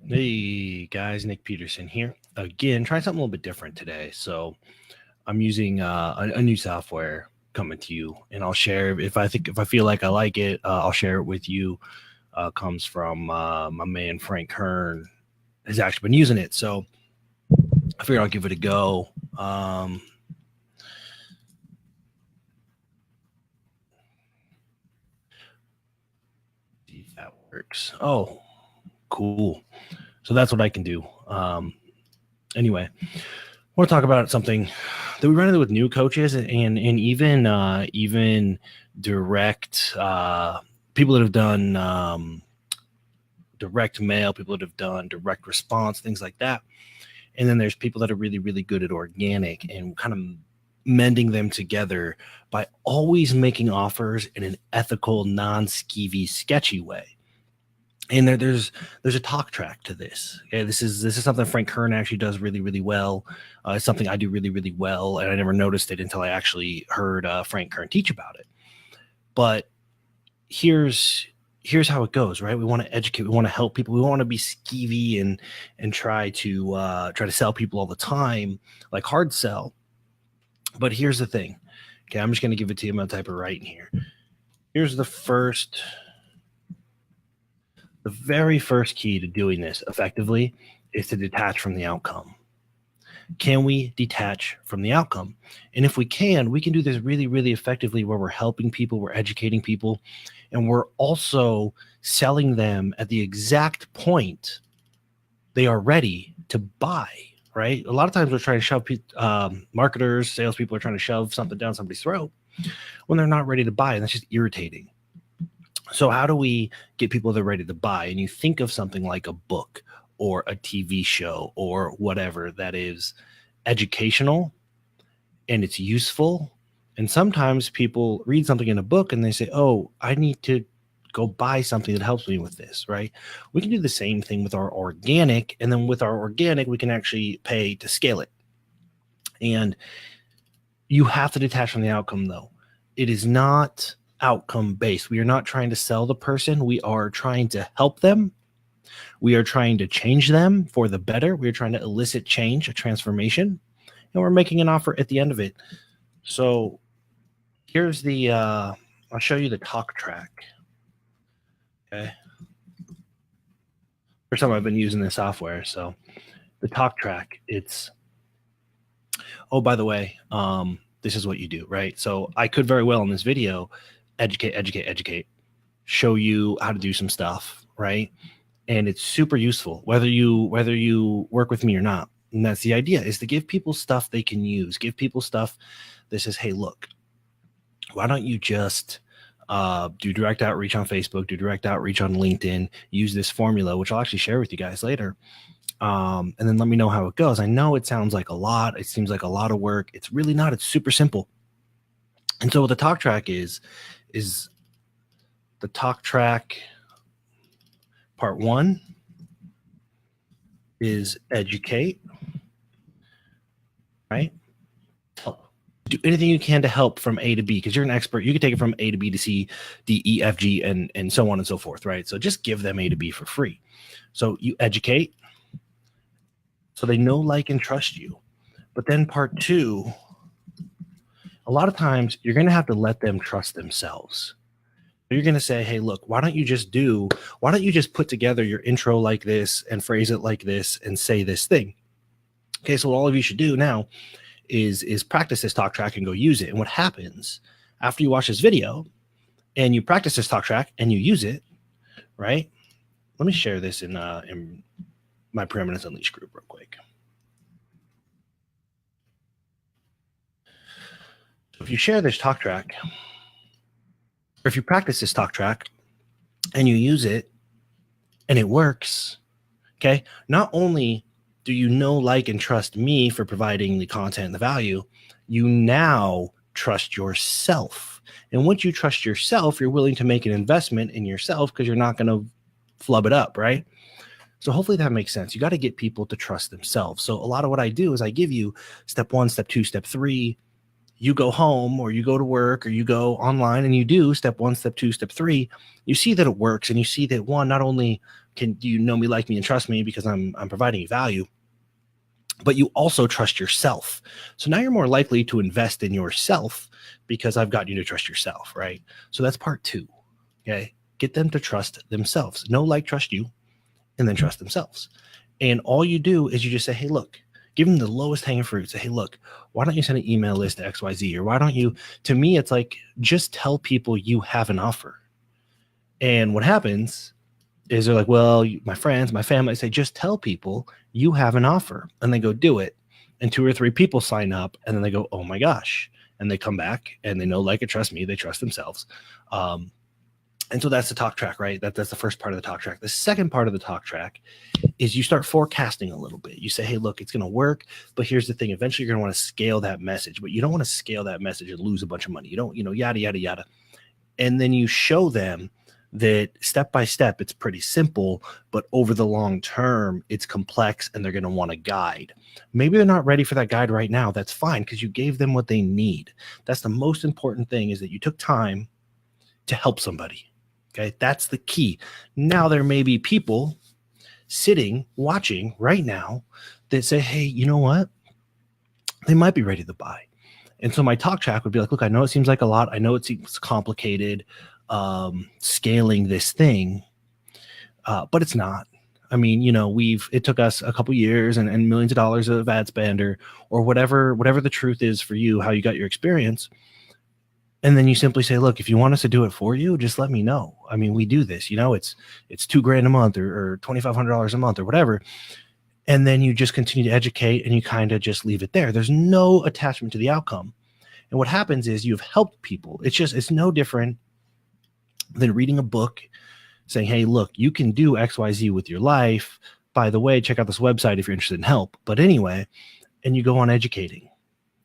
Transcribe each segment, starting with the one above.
Hey guys, Nic Peterson here. Again, trying something a little bit different today. So I'm using a new software coming to you, and I'll share if I feel like I like it, I'll share it with you. Comes from my man Frank Kern has actually been using it, so I figured I'll give it a go. See if that works. Oh, cool. So that's what I can do. Anyway, I want to talk about something that we run into with new coaches and even direct people that have done direct mail, people that have done direct response, things like that. And then there's people that are really, really good at organic and kind of mending them together by always making offers in an ethical, non-skeevy, sketchy way. And there's a talk track to this. Okay, this is something Frank Kern actually does really, really well. It's something I do really, really well, and I never noticed it until I actually heard Frank Kern teach about it. But here's how it goes, right? We want to educate, we want to help people, we want to be skeevy and try to sell people all the time, like hard sell. But here's the thing. Okay, I'm just going to give it to you. I'm going to type it right in here. Here's the very first key to doing this effectively is to detach from the outcome. Can we detach from the outcome? And if we can do this really, really effectively where we're helping people, we're educating people, and we're also selling them at the exact point they are ready to buy, right? A lot of times we're trying to shove marketers, salespeople are trying to shove something down somebody's throat when they're not ready to buy, and that's just irritating. So how do we get people that are ready to buy? And you think of something like a book or a TV show or whatever that is educational and it's useful. And sometimes people read something in a book and they say, oh, I need to go buy something that helps me with this, right? We can do the same thing with our organic. And then with our organic, we can actually pay to scale it. And you have to detach from the outcome, though. It is not outcome based. We are not trying to sell the person. We are trying to help them. We are trying to change them for the better. We are trying to elicit change, a transformation, and we're making an offer at the end of it. So here's the, I'll show you the talk track. Okay. First time I've been using this software. So the talk track, it's, oh, by the way, this is what you do, right? So I could very well in this video educate, show you how to do some stuff, right? And it's super useful whether you work with me or not. And that's the idea, is to give people stuff they can use, give people stuff that says, hey, look, why don't you just do direct outreach on Facebook, do direct outreach on LinkedIn, use this formula, which I'll actually share with you guys later. And then let me know how it goes. I know it sounds like a lot. It seems like a lot of work. It's really not. It's super simple. And so what the talk track is the talk track part 1 is educate, right? Do anything you can to help from A to B, because you're an expert. You can take it from A to B to C, D, E, F, G, and so on and so forth, right? So just give them A to B for free. So you educate so they know, like, and trust you. But then part 2, a lot of times you're going to have to let them trust themselves. You're going to say, hey, look, why don't you just put together your intro like this and phrase it like this and say this thing? Okay, so what all of you should do now is practice this talk track and go use it. And what happens after you watch this video and you practice this talk track and you use it, right? Let me share this in my Preeminence Unleashed group real quick. So if you share this talk track, or if you practice this talk track and you use it and it works, okay, not only do you know, like, and trust me for providing the content and the value, you now trust yourself. And once you trust yourself, you're willing to make an investment in yourself because you're not going to flub it up, right? So hopefully that makes sense. You got to get people to trust themselves. So a lot of what I do is I give you step 1, step 2, step 3, you go home or you go to work or you go online and you do step 1, step 2, step 3, you see that it works, and you see that, one, not only can you know me, like me, and trust me because I'm providing you value, but you also trust yourself. So now you're more likely to invest in yourself because I've got you to trust yourself, right? So that's part 2. Okay. Get them to trust themselves. Know, like, trust you, and then trust themselves. And all you do is you just say, hey, look, give them the lowest hanging fruit. Say, hey, look, why don't you send an email list to XYZ? Or why don't you, to me, it's like, just tell people you have an offer. And what happens is they're like, well, my friends, my family, I say, just tell people you have an offer, and they go do it. And 2 or 3 people sign up, and then they go, oh my gosh. And they come back and they know, like, and trust me, they trust themselves. And so that's the talk track, right? That's the first part of the talk track. The second part of the talk track is you start forecasting a little bit. You say, hey, look, it's going to work, but here's the thing. Eventually you're going to want to scale that message, but you don't want to scale that message and lose a bunch of money. You don't, yada, yada, yada. And then you show them that step by step, it's pretty simple, but over the long term, it's complex, and they're going to want a guide. Maybe they're not ready for that guide right now. That's fine, because you gave them what they need. That's the most important thing, is that you took time to help somebody. Okay, that's the key. Now, there may be people sitting, watching right now that say, hey, you know what? They might be ready to buy. And so my talk track would be like, look, I know it seems like a lot. I know it seems complicated, scaling this thing, but it's not. I mean, it took us a couple years and millions of dollars of ad spend or whatever the truth is for you, how you got your experience. And then you simply say, look, if you want us to do it for you, just let me know. I mean, we do this, it's $2,000 a month or $2,500 a month or whatever. And then you just continue to educate, and you kind of just leave it there. There's no attachment to the outcome. And what happens is you've helped people. It's no different than reading a book saying, hey, look, you can do XYZ with your life. By the way, check out this website if you're interested in help. But anyway, and you go on educating.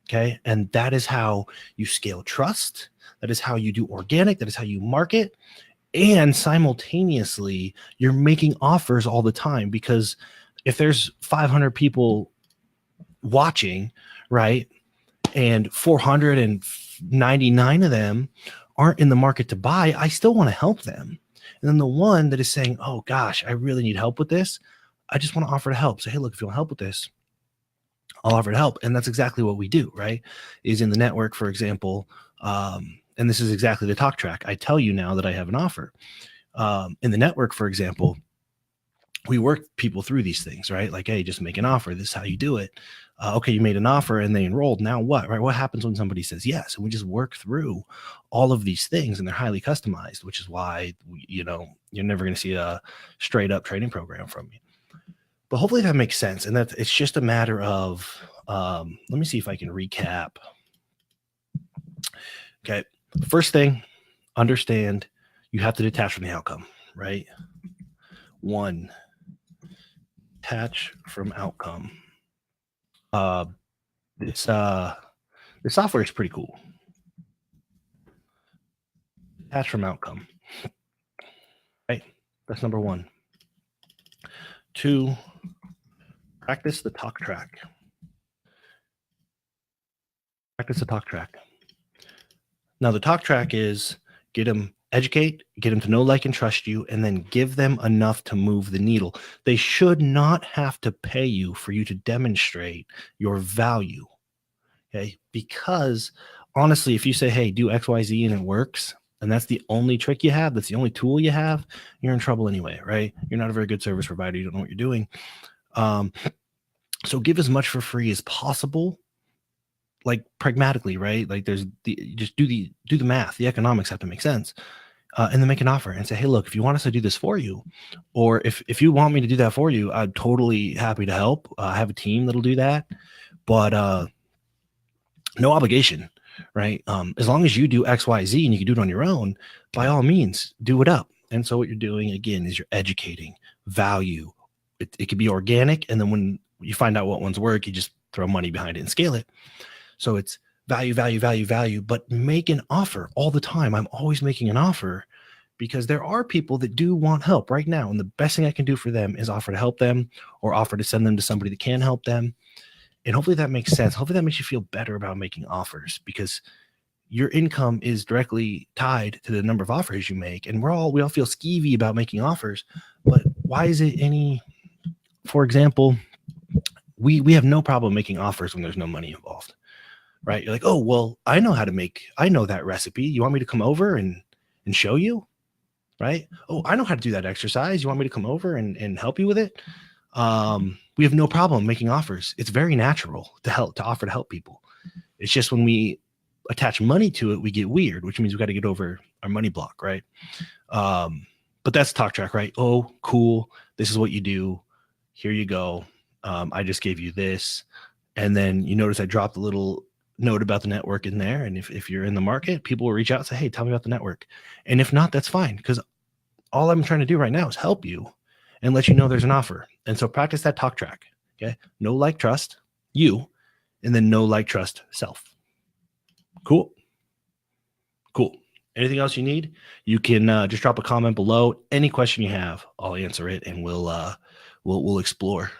Okay. And that is how you scale trust. That is how you do organic. That is how you market. And simultaneously, you're making offers all the time, because if there's 500 people watching, right, and 499 of them aren't in the market to buy, I still want to help them. And then the one that is saying, oh gosh, I really need help with this, I just want to offer to help. Say, hey, look, if you want help with this, I'll offer to help. And that's exactly what we do, right? Is in the network, for example, and this is exactly the talk track. I tell you now that I have an offer. In the network, for example, we work people through these things, right? Like, hey, just make an offer. This is how you do it. Okay, you made an offer and they enrolled. Now what, right? What happens when somebody says yes? And we just work through all of these things, and they're highly customized, which is why, you're never going to see a straight up training program from me. But hopefully that makes sense. And that it's just a matter of, let me see if I can recap. Okay. First thing, understand you have to detach from the outcome, right? 1, detach from outcome. This software is pretty cool. Detach from outcome. Right. That's number 1. 2, practice the talk track. Practice the talk track. Now, the talk track is get them educate, get them to know, like, and trust you, and then give them enough to move the needle. They should not have to pay you for you to demonstrate your value. Okay. Because honestly, if you say, hey, do XYZ and it works, and that's the only trick you have, that's the only tool you have, you're in trouble anyway, right? You're not a very good service provider. You don't know what you're doing. So give as much for free as possible, like pragmatically, right? Like just do the math. The economics have to make sense. And then make an offer and say, hey, look, if you want us to do this for you, or if you want me to do that for you, I'm totally happy to help. I have a team that'll do that, but no obligation, right? As long as you do XYZ and you can do it on your own, by all means, do it up. And so what you're doing, again, is you're educating value. It could be organic. And then when you find out what ones work, you just throw money behind it and scale it. So it's value, value, value, value, but make an offer all the time. I'm always making an offer, because there are people that do want help right now. And the best thing I can do for them is offer to help them, or offer to send them to somebody that can help them. And hopefully that makes sense. Hopefully that makes you feel better about making offers, because your income is directly tied to the number of offers you make. And we all feel skeevy about making offers, but why is it any, for example, we have no problem making offers when there's no money involved, right? You're like, oh, well, I know that recipe. You want me to come over and show you? Right? Oh, I know how to do that exercise. You want me to come over and help you with it? We have no problem making offers. It's very natural to offer to help people. It's just when we attach money to it, we get weird, which means we got to get over our money block, right? But that's talk track, right? Oh, cool. This is what you do. Here you go. I just gave you this. And then you notice I dropped a little note about the network in there. And if you're in the market, people will reach out and say, hey, tell me about the network. And if not, that's fine, because all I'm trying to do right now is help you and let you know there's an offer. And so practice that talk track. Okay. Know, like, trust you, and then know, like, trust self. Cool. Anything else you need, you can just drop a comment below. Any question you have, I'll answer it, and we'll explore